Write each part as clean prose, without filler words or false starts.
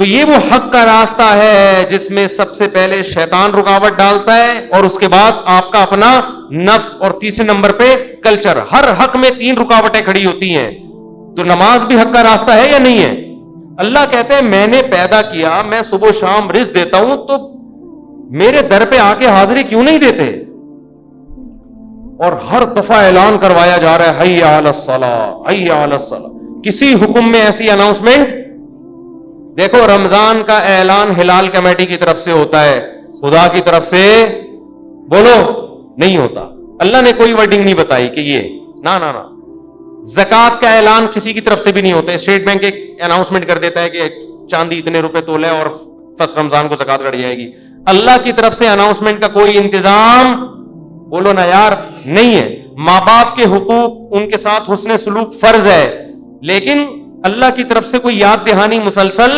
تو یہ وہ حق کا راستہ ہے جس میں سب سے پہلے شیطان رکاوٹ ڈالتا ہے اور اس کے بعد آپ کا اپنا نفس اور تیسرے نمبر پہ کلچر. ہر حق میں 3 رکاوٹیں کھڑی ہوتی ہیں. تو نماز بھی حق کا راستہ ہے یا نہیں ہے؟ اللہ کہتے ہیں میں نے پیدا کیا, میں صبح و شام رزق دیتا ہوں, تو میرے در پہ آ کے حاضری کیوں نہیں دیتے؟ اور ہر دفعہ اعلان کروایا جا رہا ہے حی علی الصلاۃ حی علی الصلاۃ. کسی حکم میں ایسی اناؤنسمنٹ دیکھو, رمضان کا اعلان ہلال کمیٹی کی طرف سے ہوتا ہے, خدا کی طرف سے بولو نہیں ہوتا. اللہ نے کوئی ورڈنگ نہیں بتائی کہ یہ نا نا نا. زکات کا اعلان کسی کی طرف سے بھی نہیں ہوتا. اسٹیٹ بینک ایک اناؤنسمنٹ کر دیتا ہے کہ چاندی اتنے روپے تولے اور فرسٹ رمضان کو زکات کٹ جائے گی. اللہ کی طرف سے اناؤنسمنٹ کا کوئی انتظام بولو نا یار نہیں ہے. ماں باپ کے حقوق, ان کے ساتھ حسن سلوک فرض ہے, لیکن اللہ کی طرف سے کوئی یاد دہانی مسلسل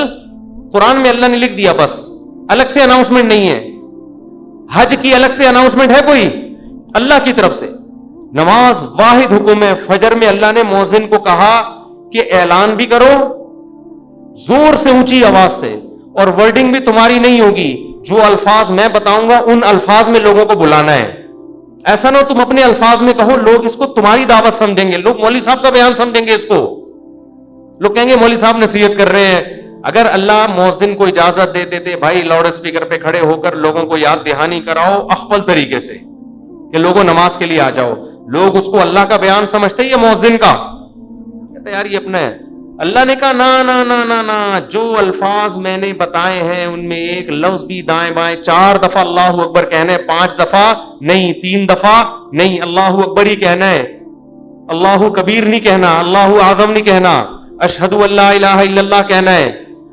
قرآن میں اللہ نے لکھ دیا, بس الگ سے اناؤنسمنٹ نہیں ہے. حج کی الگ سے اناؤنسمنٹ ہے کوئی؟ اللہ کی طرف سے. نماز واحد حکم ہے. فجر میں اللہ نے مؤذن کو کہا کہ اعلان بھی کرو زور سے, اونچی آواز سے, اور ورڈنگ بھی تمہاری نہیں ہوگی. جو الفاظ میں بتاؤں گا ان الفاظ میں لوگوں کو بلانا ہے. ایسا نہ تم اپنے الفاظ میں کہو, لوگ اس کو تمہاری دعوت سمجھیں گے, لوگ مولوی صاحب کا بیان سمجھیں گے اس کو, لوگ کہیں گے مولوی صاحب نصیحت کر رہے ہیں. اگر اللہ مؤذن کو اجازت دیتے تھے بھائی لاؤڈ اسپیکر پہ کھڑے ہو کر لوگوں کو یاد دہانی کراؤ افضل طریقے سے کہ لوگوں نماز کے لیے آ جاؤ, لوگ اس کو اللہ کا بیان سمجھتے یا مؤذن کا؟ کہتے یار یہ اپنا ہے. اللہ نے کہا نا نا نا نا نا, جو الفاظ میں نے بتائے ہیں ان میں ایک لفظ بھی دائیں بائیں 4 دفعہ اللہ اکبر کہنا ہے, 5 دفعہ نہیں, 3 دفعہ نہیں, اللہ اکبر ہی کہنا ہے, اللہ کبیر نہیں کہنا, اللہ اعظم نہیں کہنا, اشہد ان لا الہ الا اللہ کہنا ہے.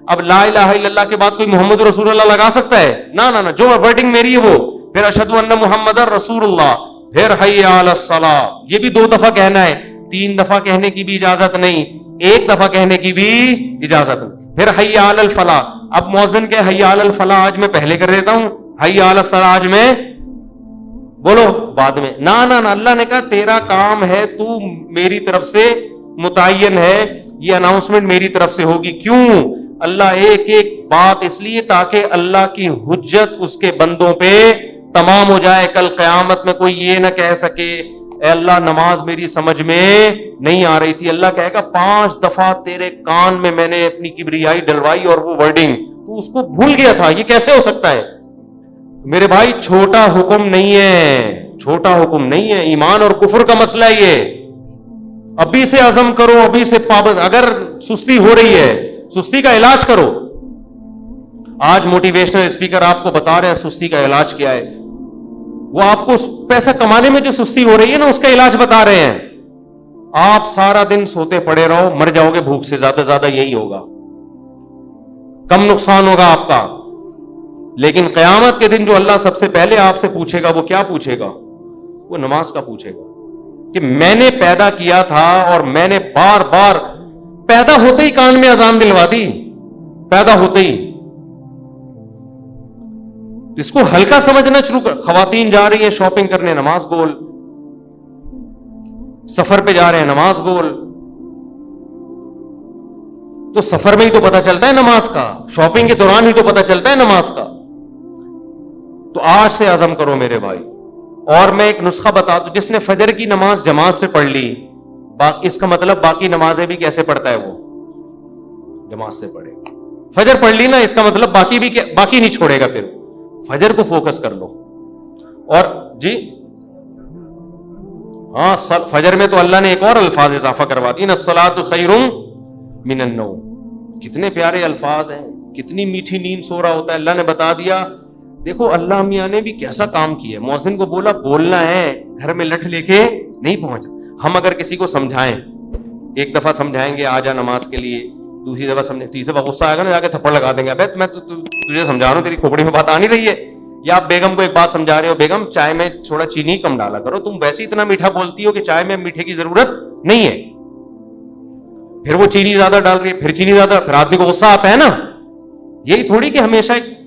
اب لا الہ الا اللہ کے بعد کوئی محمد رسول اللہ لگا سکتا ہے؟ نا نا نا, جو ورڈنگ میری ہے وہ, پھر اشہد ان محمد رسول اللہ, پھر حی علی الصلاۃ, یہ بھی 2 دفعہ کہنا ہے, 3 دفعہ کہنے کی بھی اجازت نہیں, 1 دفعہ کہنے کی بھی اجازت نہیں. پھر حی علی الفلاح. اب مؤذن کہ حی علی الفلاح آج میں پہلے کر دیتا ہوں, حی علی الصلاۃ آج میں بولو بعد میں. نا نا نا, اللہ نے کہا تیرا کام ہے, تو میری طرف سے متعین ہے, یہ اناؤنسمنٹ میری طرف سے ہوگی. کیوں؟ اللہ ایک ایک بات اس لیے تاکہ اللہ کی حجت اس کے بندوں پہ تمام ہو جائے. کل قیامت میں کوئی یہ نہ کہہ سکے اے اللہ نماز میری سمجھ میں نہیں آ رہی تھی. اللہ کہے گا 5 دفعہ تیرے کان میں نے اپنی کبریائی ڈلوائی اور وہ ورڈنگ تو اس کو بھول گیا تھا, یہ کیسے ہو سکتا ہے؟ میرے بھائی چھوٹا حکم نہیں ہے, چھوٹا حکم نہیں ہے, ایمان اور کفر کا مسئلہ ہے یہ. ابھی سے عزم کرو, ابھی سے پابند. اگر سستی ہو رہی ہے سستی کا علاج کرو. آج موٹیویشنل اسپیکر آپ کو بتا رہے ہیں سستی کا علاج کیا ہے. وہ آپ کو پیسہ کمانے میں جو سستی ہو رہی ہے نا اس کا علاج بتا رہے ہیں. آپ سارا دن سوتے پڑے رہو, مر جاؤ گے بھوک سے, زیادہ زیادہ یہی ہوگا, کم نقصان ہوگا آپ کا. لیکن قیامت کے دن جو اللہ سب سے پہلے آپ سے پوچھے گا وہ کیا پوچھے گا؟ وہ نماز کا پوچھے گا کہ میں نے پیدا کیا تھا اور میں نے بار بار پیدا ہوتے ہی کان میں اذان دلوا دی, پیدا ہوتے ہی. اس کو ہلکا سمجھنا شروع کر. خواتین جا رہی ہیں شاپنگ کرنے, نماز گول. سفر پہ جا رہے ہیں, نماز گول. تو سفر میں ہی تو پتہ چلتا ہے نماز کا, شاپنگ کے دوران ہی تو پتہ چلتا ہے نماز کا. تو آج سے عزم کرو میرے بھائی. اور میں ایک نسخہ بتا دوں, جس نے فجر کی نماز جماعت سے پڑھ لی, اس کا مطلب باقی نمازیں بھی کیسے پڑھتا ہے وہ؟ جماعت سے پڑھے. فجر پڑھ لی نا, اس کا مطلب باقی نہیں چھوڑے گا. پھر فجر کو فوکس کر لو. اور جی ہاں, فجر میں تو اللہ نے ایک اور الفاظ اضافہ کروا دی نا, الصلاۃ خیر من النوم. کتنے پیارے الفاظ ہیں, کتنی میٹھی نیند سو رہا ہوتا ہے. اللہ نے بتا دیا. دیکھو اللہ میاں نے بھی کیسا کام کیا. مؤذن کو بولا بولنا ہے, گھر میں لٹھ لے کے نہیں پہنچا. ہم اگر کسی کو سمجھائیں, 1 دفعہ سمجھائیں گے آ جا نماز کے لیے, دوسری دفعہ سمجھیں, تیسری دفعہ غصہ آئے گا نا, جا کے تھپڑ لگا دیں گے. ابے میں تجھے سمجھا رہا ہوں, تیری کھوپڑی میں بات آ نہیں رہی ہے. یا آپ بیگم کو ایک بات سمجھا رہے ہو, بیگم چائے میں تھوڑا چینی کم ڈالا کرو, تم ویسے اتنا میٹھا بولتی ہو کہ چائے میں میٹھے کی ضرورت نہیں ہے. پھر وہ چینی زیادہ ڈال رہی ہے, پھر چینی زیادہ, پھر آدمی کو غصہ آتا ہے نا. یہی تھوڑی کہ ہمیشہ ایک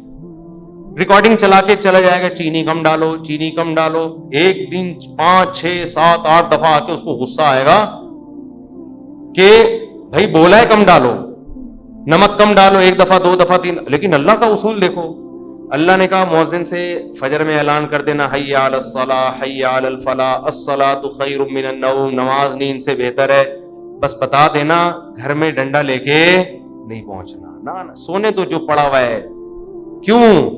ریکارڈنگ چلا کے چلا جائے گا, چینی کم ڈالو, چینی کم ڈالو. ایک دن 5 6 7 8 دفعہ آ کے اس کو غصہ آئے گا کہ بھائی بولا ہے کم ڈالو, نمک کم ڈالو، 1 دفعہ 2 دفعہ 3، لیکن اللہ کا اصول دیکھو. اللہ نے کہا مؤذن سے فجر میں اعلان کر دینا حی علی الصلاۃ حی علی الفلاح الصلاۃ خیر من النوم، نماز نیند سے بہتر ہے. بس بتا دینا، گھر میں ڈنڈا لے کے نہیں پہنچنا، نہ سونے تو جو پڑا ہوا ہے. کیوں؟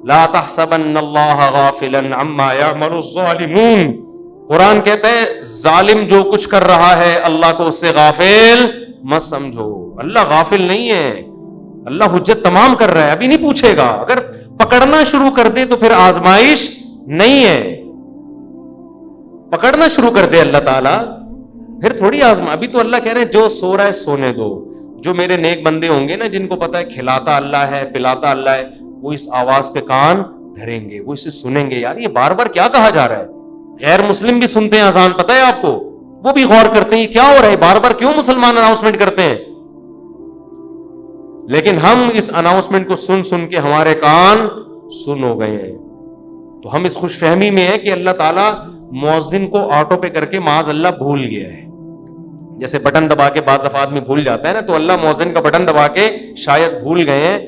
لا تحسبن اللہ غافلا عما یعمل الظالمون. قرآن کہتا ہے ظالم جو کچھ کر رہا ہے اللہ کو اس سے غافل مت سمجھو. اللہ غافل نہیں ہے، اللہ حجت تمام کر رہا ہے، ابھی نہیں پوچھے گا. اگر پکڑنا شروع کر دے تو پھر آزمائش نہیں ہے. پکڑنا شروع کر دے اللہ تعالیٰ پھر تھوڑی آزما. ابھی تو اللہ کہہ رہے ہیں جو سو رہا ہے سونے دو. جو میرے نیک بندے ہوں گے نا، جن کو پتا ہے کھلاتا اللہ ہے پلاتا اللہ ہے، وہ اس آواز پہ کان دھریں گے، وہ اسے سنیں گے. یار یہ بار بار کیا کہا جا رہا ہے؟ غیر مسلم بھی سنتے ہیں اذان، پتہ ہے آپ کو، وہ بھی غور کرتے ہیں یہ کیا ہو رہا ہے، بار بار کیوں مسلمان اناؤنسمنٹ کرتے ہیں. لیکن ہم اس اناؤنسمنٹ کو سن سن کے ہمارے کان سن ہو گئے ہیں. تو ہم اس خوش فہمی میں ہیں کہ اللہ تعالیٰ مؤذن کو آٹو پہ کر کے معاذ اللہ بھول گیا ہے. جیسے بٹن دبا کے بعض دفعہ آدمی بھول جاتا ہے نا، تو اللہ مؤذن کا بٹن دبا کے شاید بھول گئے ہیں.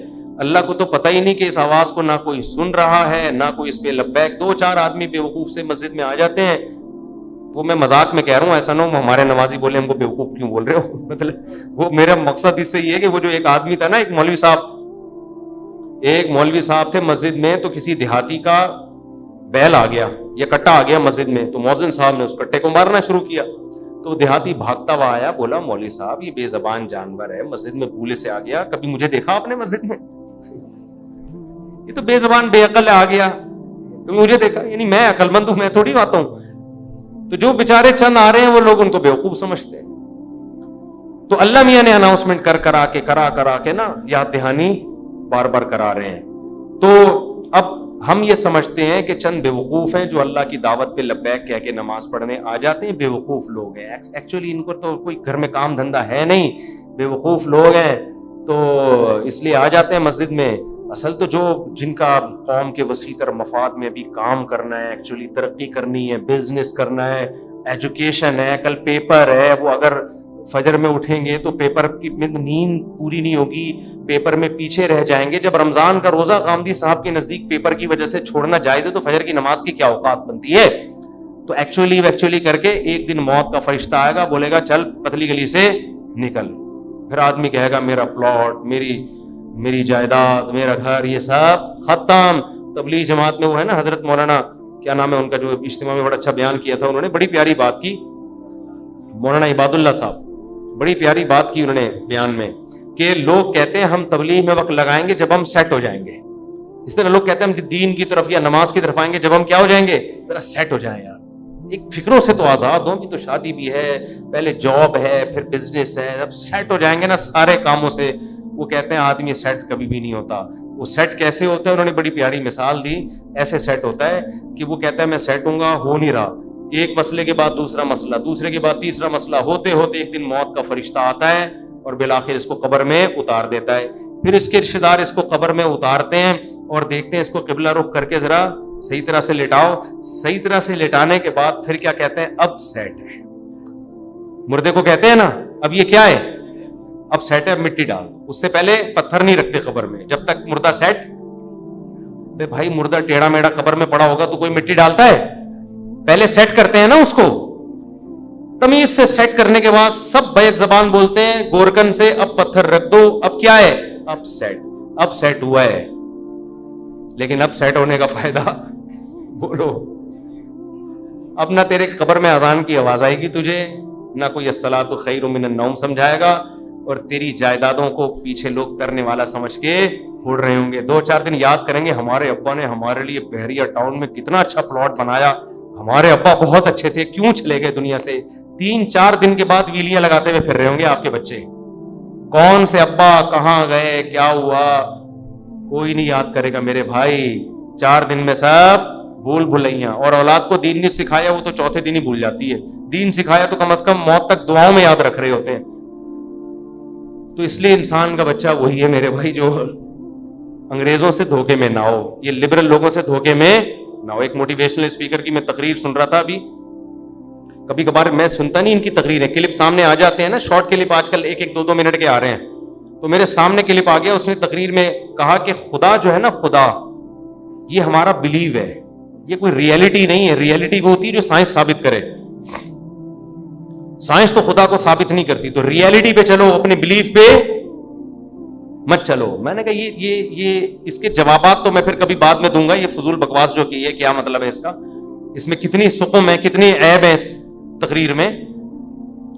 اللہ کو تو پتہ ہی نہیں کہ اس آواز کو نہ کوئی سن رہا ہے نہ کوئی اس پہ لبیک. 2-4 آدمی بیوقوف سے مسجد میں آ جاتے ہیں. وہ میں مذاق میں کہہ رہا ہوں، ایسا نہ ہو ہمارے نمازی بولے ہم کو بیوقوف کیوں بول رہے ہو. مطلب وہ میرا مقصد اس سے یہ ہے کہ وہ جو ایک آدمی تھا نا، ایک مولوی صاحب تھے مسجد میں، تو کسی دیہاتی کا بیل آ گیا یا کٹا آ گیا مسجد میں، تو مؤذن صاحب نے اس کٹے کو مارنا شروع کیا. تو دیہاتی بھاگتا ہوا آیا، بولا مولوی صاحب یہ بے زبان جانور ہے، مسجد میں بھولے سے آ گیا، کبھی مجھے دیکھا آپ نے مسجد میں؟ یہ تو بے زبان بے عقل آ گیا، مجھے دیکھا؟ یعنی میں عقل مند ہوں، میں تھوڑی آتا ہوں. تو جو بیچارے چند آ رہے ہیں وہ لوگ ان کو بیوقوف سمجھتے ہیں. تو اللہ میاں نے اناؤنسمنٹ کرا کے نا یاد دہانی بار بار کرا رہے ہیں. تو اب ہم یہ سمجھتے ہیں کہ چند بیوقوف ہیں جو اللہ کی دعوت پہ لبیک کہہ کے نماز پڑھنے آ جاتے ہیں. بیوقوف لوگ ہیں، ایکچولی ان کو تو کوئی گھر میں کام دھندا ہے نہیں، بیوقوف لوگ ہیں تو اس لیے آ جاتے ہیں مسجد میں. اصل تو جو جن کا قوم کے وسیع تر مفاد میں بھی کام کرنا ہے، ایکچولی ترقی کرنی ہے، بزنس کرنا ہے، ایجوکیشن ہے، کل پیپر ہے، وہ اگر فجر میں اٹھیں گے تو پیپر کی نیند پوری نہیں ہوگی، پیپر میں پیچھے رہ جائیں گے. جب رمضان کا روزہ غامدی صاحب کے نزدیک پیپر کی وجہ سے چھوڑنا جائز ہے تو فجر کی نماز کی کیا اوقات بنتی ہے؟ تو ایکچولی کر کے ایک دن موت کا فرشتہ آئے گا، بولے گا چل پتلی گلی سے نکل. پھر آدمی کہے گا میرا پلاٹ، میری جائیداد، میرا گھر، یہ سب ختم. تبلیغ جماعت میں وہ ہے نا حضرت مولانا کیا نام ہے ان کا، جو اجتماع میں بڑا اچھا بیان کیا تھا، انہوں نے بڑی پیاری بات کی، مولانا عباد اللہ صاحب، بڑی پیاری بات کی انہوں نے بیان میں، کہ لوگ کہتے ہیں ہم تبلیغ میں وقت لگائیں گے جب ہم سیٹ ہو جائیں گے. اس طرح لوگ کہتے ہیں ہم دین کی طرف یا نماز کی طرف آئیں گے جب ہم کیا ہو جائیں گے، ذرا سیٹ ہو جائیں. یار ایک فکروں سے تو آزاد ہوں، بھی تو شادی بھی ہے، پہلے جاب ہے، پھر بزنس ہے، جب سیٹ ہو جائیں گے نا سارے کاموں سے. وہ کہتے ہیں آدمی سیٹ کبھی بھی نہیں ہوتا. وہ سیٹ کیسے ہوتا ہے؟ انہوں نے بڑی پیاری مثال دی. ایسے سیٹ ہوتا ہے کہ وہ کہتا ہے میں سیٹ ہوں گا، ہو نہیں رہا، ایک مسئلے کے بعد دوسرا مسئلہ، دوسرے کے بعد تیسرا مسئلہ، ہوتے ہوتے ایک دن موت کا فرشتہ آتا ہے اور بالآخر اس کو قبر میں اتار دیتا ہے. پھر اس کے رشتے دار اس کو قبر میں اتارتے ہیں اور دیکھتے ہیں اس کو قبلہ رخ کر کے ذرا صحیح طرح سے لٹاؤ. صحیح طرح سے لٹانے کے بعد پھر کیا کہتے ہیں؟ اب سیٹ ہے. مردے کو کہتے ہیں نا اب یہ کیا ہے؟ اب سیٹ ہے، اب مٹی ڈال. اس سے پہلے پتھر نہیں رکھتے قبر میں جب تک مردہ سیٹ. بھائی مردہ ٹیڑھا میڑھا قبر میں پڑا ہوگا تو کوئی مٹی ڈالتا ہے؟ پہلے سیٹ کرتے ہیں نا اس کو. تمیز سے سیٹ کرنے کے بعد سب بیک زبان بولتے ہیں گورکن سے اب پتھر رکھ دو. اب کیا ہے؟ اب سیٹ ہوا ہے. لیکن اب سیٹ ہونے کا فائدہ بولو. اب نہ تیرے قبر میں اذان کی آواز آئے گی تجھے، نہ کوئی الصلاۃ خیر من النوم سمجھائے گا، اور تیری جائیدادوں کو پیچھے لوگ کرنے والا سمجھ کے پھوڑ رہے ہوں گے. 2-4 دن یاد کریں گے ہمارے ابا نے ہمارے لیے بحریہ ٹاؤن میں کتنا اچھا پلاٹ بنایا، ہمارے ابا بہت اچھے تھے، کیوں چلے گئے دنیا سے. 3-4 دن کے بعد ویلیاں لگاتے ہوئے پھر رہے ہوں گے آپ کے بچے. کون سے ابا کہاں گئے، کیا ہوا، کوئی نہیں یاد کرے گا میرے بھائی. 4 دن میں سب بھول بھلائیاں. اور اولاد کو دین نہیں سکھایا وہ تو چوتھے دن ہی بھول جاتی ہے. دین سکھایا تو کم از کم موت تک دعاؤں میں یاد رکھ رہے ہوتے ہیں. تو اس لیے انسان کا بچہ وہی ہے میرے بھائی جو انگریزوں سے دھوکے میں نہ ہو، یہ لبرل لوگوں سے دھوکے میں نہ ہو. ایک موٹیویشنل اسپیکر کی میں تقریر سن رہا تھا ابھی. کبھی کبھار میں سنتا نہیں ان کی تقریریں، کلپ سامنے آ جاتے ہیں نا، شارٹ کلپ آج کل 1-2 منٹ کے آ رہے ہیں. تو تو میرے سامنے کلپ آ گیا, اس نے تقریر میں کہا کہ خدا جو ہے نا, خدا یہ ہمارا بلیو ہے, یہ کوئی ریئلٹی نہیں ہے. ریئلٹی وہ ہوتی ہے جو سائنس ثابت کرے, سائنس تو خدا کو ثابت نہیں کرتی. تو ریئلٹی پہ چلو, اپنے بلیف پہ مت چلو. میں نے کہا یہ اس کے جوابات تو میں پھر کبھی بعد میں دوں گا. یہ فضول بکواس جو کی ہے, کیا مطلب ہے اس کا, اس میں کتنی سقم ہے, کتنی عیب ہے اس تقریر میں.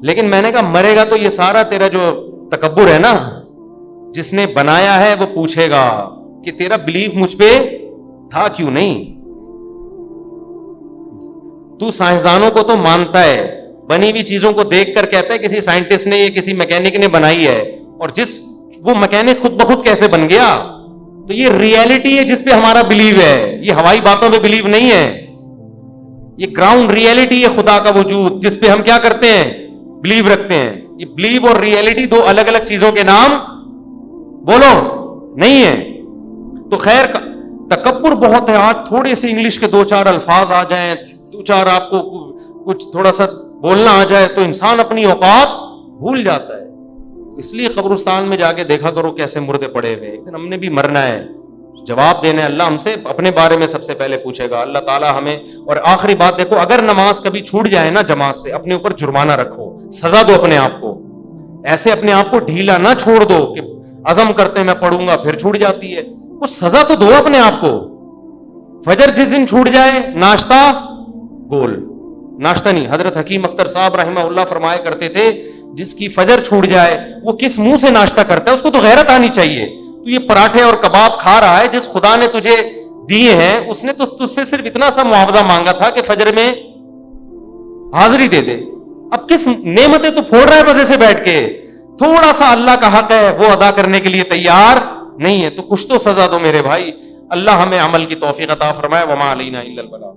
لیکن میں نے کہا مرے گا تو یہ سارا تیرا جو تکبر ہے نا, جس نے بنایا ہے وہ پوچھے گا کہ تیرا بلیف مجھ پہ تھا کیوں نہیں. تو سائنسدانوں کو تو مانتا ہے, بنی ہوئی چیزوں کو دیکھ کر کہتا ہے کسی سائنٹسٹ نے یا کسی میکینک نے بنائی ہے, اور وہ میکینک خود بخود کیسے بن گیا. تو یہ ریئلٹی ہے جس پہ ہمارا بلیو ہے, یہ ہوائی باتوں پہ بلیو نہیں ہے. یہ گراؤنڈ ریئلٹی ہے خدا کا وجود, جس پہ ہم کیا کرتے ہیں, بلیو رکھتے ہیں. یہ بلیو اور ریئلٹی دو الگ الگ چیزوں کے نام بولو نہیں ہے. تو خیر, تکبر بہت ہے. آج تھوڑے سے انگلش کے 2-4 الفاظ آ جائیں, 2-4 آپ کو کچھ تھوڑا سا بولنا آ جائے تو انسان اپنی اوقات بھول جاتا ہے. اس لیے قبرستان میں جا کے دیکھا کرو کیسے مردے پڑے ہوئے. ایک دن ہم نے بھی مرنا ہے, جواب دینا ہے. اللہ ہم سے اپنے بارے میں سب سے پہلے پوچھے گا, اللہ تعالیٰ ہمیں. اور آخری بات دیکھو, اگر نماز کبھی چھوٹ جائے نا جماعت سے, اپنے اوپر جرمانہ رکھو, سزا دو اپنے آپ کو. ایسے اپنے آپ کو ڈھیلا نہ چھوڑ دو کہ عزم کرتے میں پڑھوں گا پھر چھوٹ جاتی ہے. کچھ سزا تو دو اپنے آپ کو. فجر جس دن چھوٹ جائے, ناشتہ گول, ناشتہ نہیں. حضرت حکیم اختر صاحب رحمہ اللہ فرمایا کرتے تھے, جس کی فجر چھوٹ جائے وہ کس منہ سے ناشتہ کرتا ہے, اس کو تو غیرت آنی چاہیے. تو یہ پراٹھے اور کباب کھا رہا ہے, جس خدا نے تجھے دیے ہیں اس نے تو تجھ سے صرف اتنا سا معاوضہ مانگا تھا کہ فجر میں حاضری دے دے. اب کس نعمتیں تو پھوڑ رہا ہے مزے سے بیٹھ کے, تھوڑا سا اللہ کا حق ہے وہ ادا کرنے کے لیے تیار نہیں ہے. تو کچھ تو سزا دو میرے بھائی. اللہ ہمیں عمل کی توفیق عطا فرمائے. وما علینا الا البلاغ.